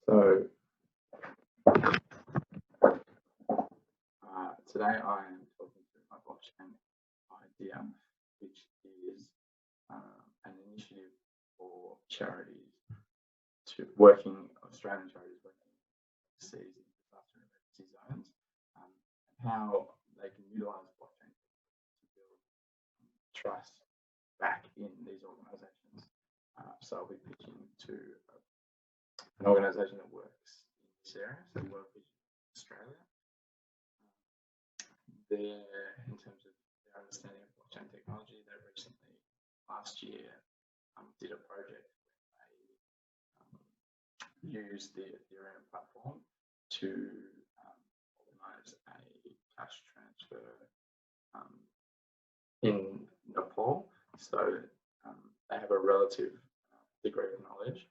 So today I am talking through my blockchain idea, which is an initiative for charities Australian charities working overseas in disaster and emergency zones, and how they can utilise blockchain to build trust back in these organisations. So I'll be pitching to an organisation that works in this area, so World Vision Australia. In terms of their understanding of blockchain technology, they recently, last year, did a project where they used the Ethereum platform to organise a cash transfer in Nepal. So they have a relative degree of knowledge.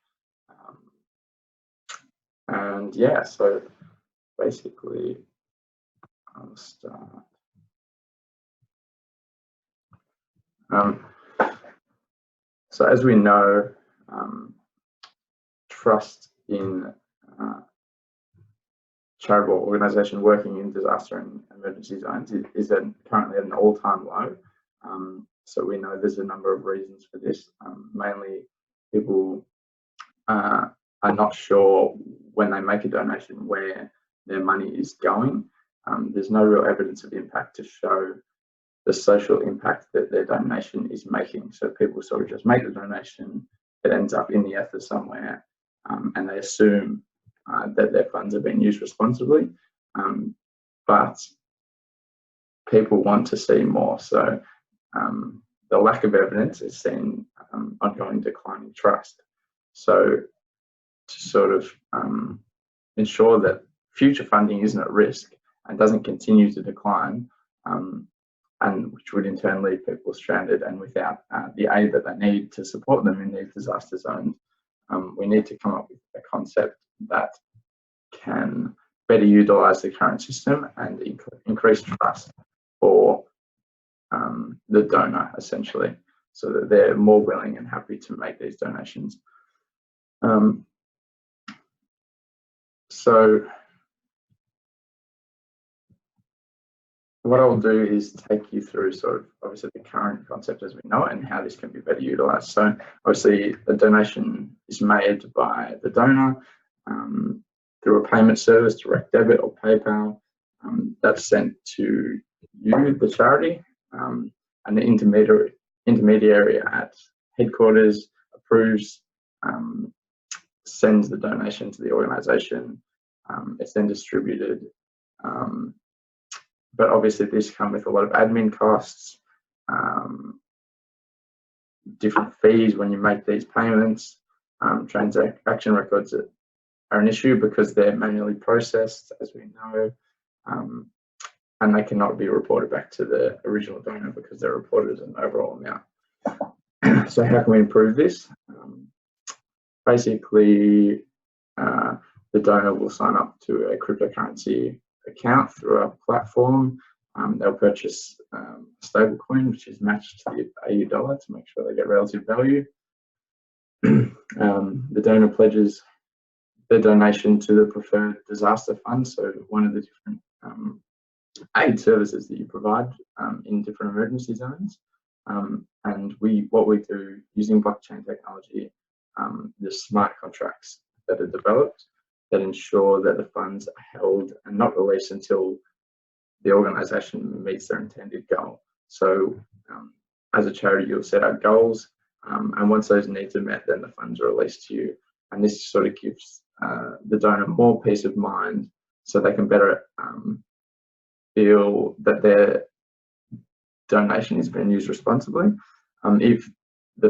And yeah, so basically I'll start. So as we know, trust in charitable organisation working in disaster and emergency zones is currently at an all-time low. So we know there's a number of reasons for this. Mainly people are not sure when they make a donation where their money is going. There's no real evidence of impact to show the social impact that their donation is making. So people sort of just make the donation, it ends up in the ether somewhere, and they assume that their funds have been used responsibly. But people want to see more. So the lack of evidence is seen ongoing decline in trust. So to sort of ensure that future funding isn't at risk and doesn't continue to decline, and which would in turn leave people stranded and without the aid that they need to support them in these disaster zones, we need to come up with a concept that can better utilise the current system and increase trust for the donor, essentially, so that they're more willing and happy to make these donations. So what I'll do is take you through sort of obviously the current concept as we know it and how this can be better utilised. So obviously the donation is made by the donor through a payment service, direct debit or PayPal. That's sent to you, the charity, and the intermediary at headquarters approves, sends the donation to the organisation. It's then distributed. But obviously this comes with a lot of admin costs, different fees when you make these payments. Transaction records are an issue because they're manually processed, as we know, and they cannot be reported back to the original donor because they're reported as an overall amount. So how can we improve this? Basically, the donor will sign up to a cryptocurrency account through our platform. They'll purchase a stable coin, which is matched to the AU dollar to make sure they get relative value. The donor pledges their donation to the preferred disaster fund, so one of the different aid services that you provide in different emergency zones. And what we do using blockchain technology, the smart contracts that are developed that ensure that the funds are held and not released until the organisation meets their intended goal. So as a charity, you'll set out goals, and once those needs are met, then the funds are released to you. And this sort of gives the donor more peace of mind so they can better feel that their donation is being used responsibly. If the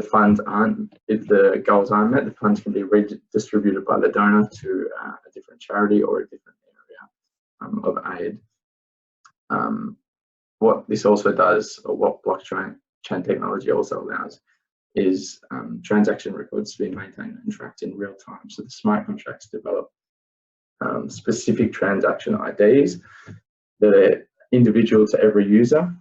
goals aren't met, the funds can be redistributed by the donor to a different charity or a different area of aid. What this also does, or what blockchain technology also allows, is transaction records to be maintained and tracked in real time. So the smart contracts develop specific transaction IDs that are individual to every user,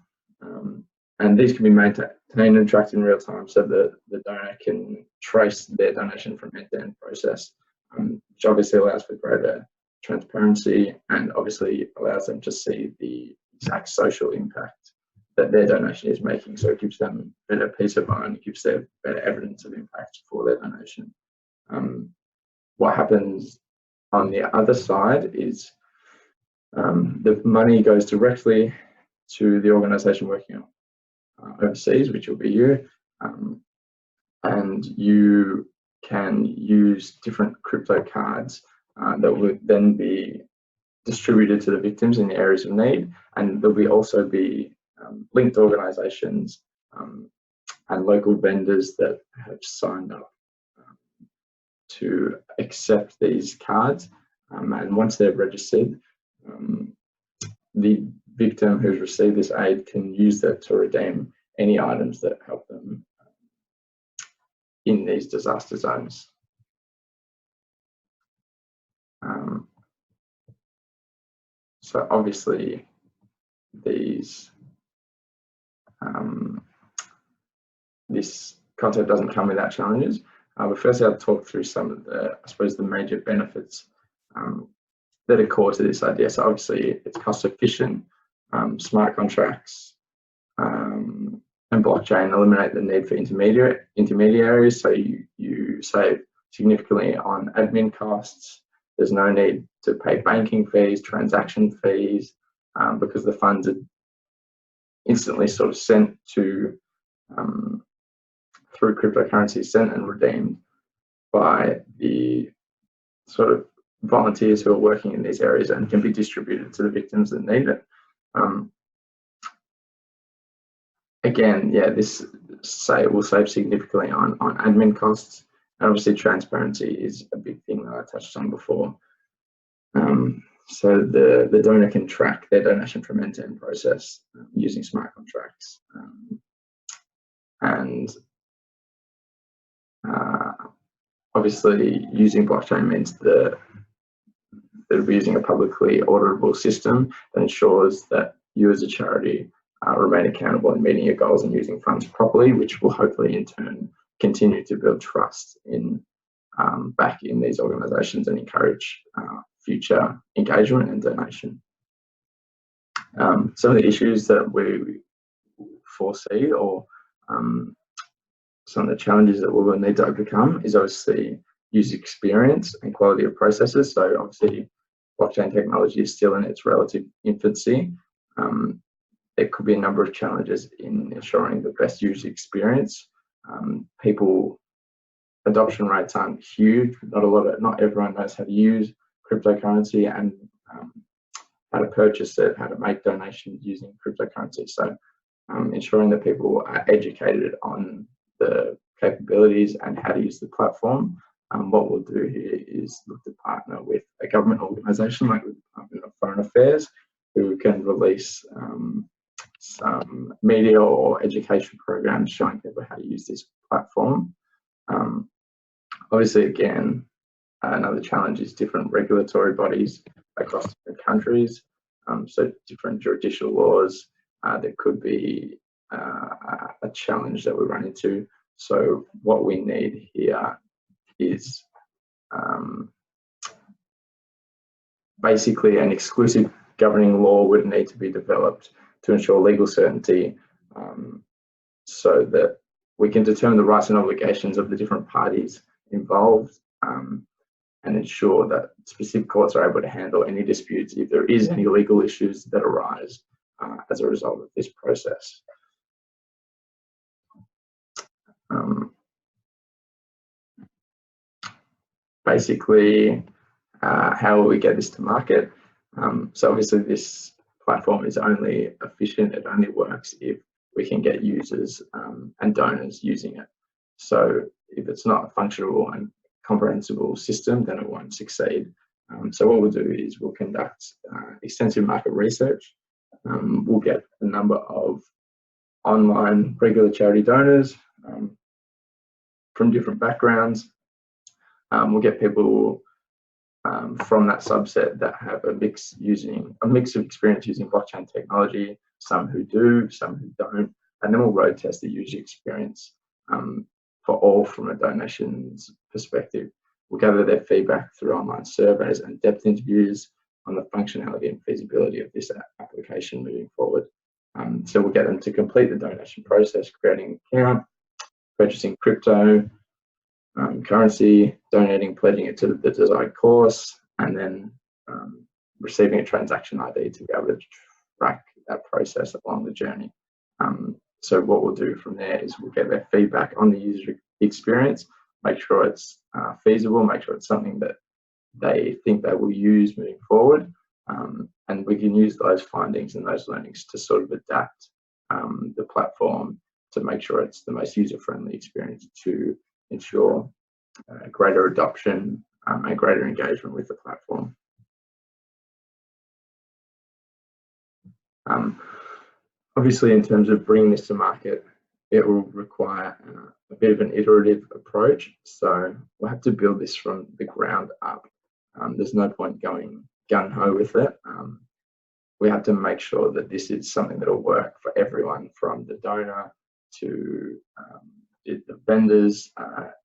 and these can be maintained and tracked in real time, so that the donor can trace their donation from end-to-end process which obviously allows for greater transparency and obviously allows them to see the exact social impact that their donation is making. So it gives them better peace of mind, it gives them better evidence of impact for their donation. What happens on the other side is the money goes directly to the organisation working overseas, which will be you, and you can use different crypto cards that would then be distributed to the victims in the areas of need, and there'll be also be linked organisations and local vendors that have signed up to accept these cards, and once they're registered, the victim who's received this aid can use that to redeem any items that help them in these disaster zones. So obviously these this concept doesn't come without challenges, but firstly I'll talk through some of the, I suppose, the major benefits that are core to this idea. So obviously it's cost efficient, smart contracts and blockchain eliminate the need for intermediaries, so you save significantly on admin costs. There's no need to pay banking fees, transaction fees, because the funds are instantly sort of sent to through cryptocurrency, sent and redeemed by the sort of volunteers who are working in these areas and can be distributed to the victims that need it. Again, yeah, this will save significantly on admin costs, and obviously transparency is a big thing that I touched on before. So the donor can track their donation from end-to-end process using smart contracts, and obviously using blockchain means that we're using a publicly auditable system that ensures that you as a charity remain accountable in meeting your goals and using funds properly, which will hopefully in turn continue to build trust in back in these organisations and encourage future engagement and donation. Some of the issues that we foresee, or some of the challenges that we will need to overcome, is obviously user experience and quality of processes. So obviously blockchain technology is still in its relative infancy. There could be a number of challenges in ensuring the best user experience. Adoption rates aren't huge. Not everyone knows how to use cryptocurrency and how to purchase it, how to make donations using cryptocurrency. So ensuring that people are educated on the capabilities and how to use the platform. What we'll do here is look to partner with a government organisation like the Department of Foreign Affairs, who can release some media or education programs showing people how to use this platform. Obviously, again, another challenge is different regulatory bodies across different countries. So different judicial laws, there could be a challenge that we run into. So what we need here is basically an exclusive governing law would need to be developed to ensure legal certainty, so that we can determine the rights and obligations of the different parties involved, and ensure that specific courts are able to handle any disputes if there is any legal issues that arise as a result of this process. Basically, how will we get this to market? So obviously this platform is only efficient, it only works if we can get users and donors using it. So if it's not a functional and comprehensible system, then it won't succeed. So what we'll do is we'll conduct extensive market research. We'll get a number of online regular charity donors from different backgrounds. We'll get people from that subset that have a mix of experience using blockchain technology, some who do, some who don't, and then we'll road test the user experience for all from a donations perspective. We'll gather their feedback through online surveys and depth interviews on the functionality and feasibility of this application moving forward. So we'll get them to complete the donation process, creating an account, purchasing crypto currency, donating, pledging it to the desired cause, and then receiving a transaction ID to be able to track that process along the journey. So what we'll do from there is we'll get their feedback on the user experience, make sure it's feasible, make sure it's something that they think they will use moving forward, and we can use those findings and those learnings to sort of adapt the platform to make sure it's the most user-friendly experience to ensure greater adoption and greater engagement with the platform. Obviously, in terms of bringing this to market, it will require a bit of an iterative approach. So we'll have to build this from the ground up. There's no point going gung-ho with it. We have to make sure that this is something that will work for everyone, from the donor to the vendors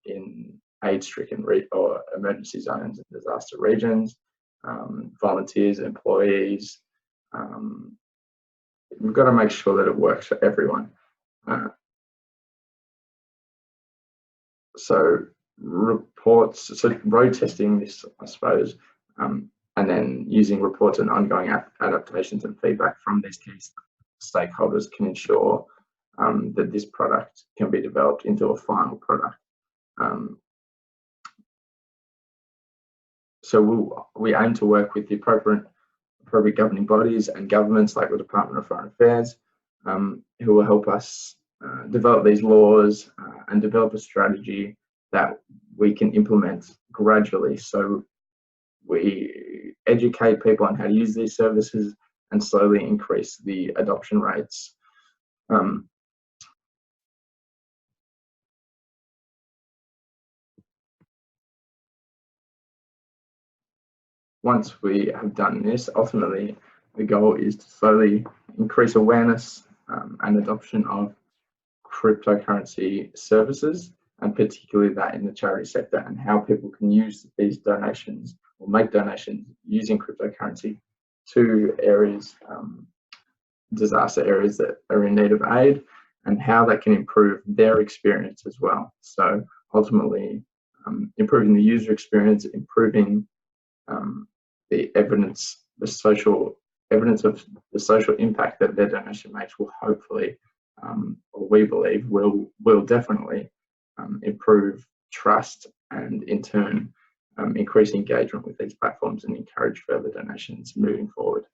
in aid-stricken or emergency zones and disaster regions, volunteers, employees. We've got to make sure that it works for everyone. So reports, so road testing this, I suppose, and then using reports and ongoing adaptations and feedback from these key stakeholders can ensure that this product can be developed into a final product. So we aim to work with the appropriate governing bodies and governments like the Department of Foreign Affairs, who will help us develop these laws and develop a strategy that we can implement gradually. So we educate people on how to use these services and slowly increase the adoption rates. Once we have done this, ultimately the goal is to slowly increase awareness and adoption of cryptocurrency services, and particularly that in the charity sector, and how people can use these donations or make donations using cryptocurrency to areas, disaster areas that are in need of aid, and how that can improve their experience as well. So ultimately, improving the user experience, improving the evidence, the social evidence of the social impact that their donation makes will hopefully, or we believe, will definitely improve trust and in turn increase engagement with these platforms and encourage further donations moving forward.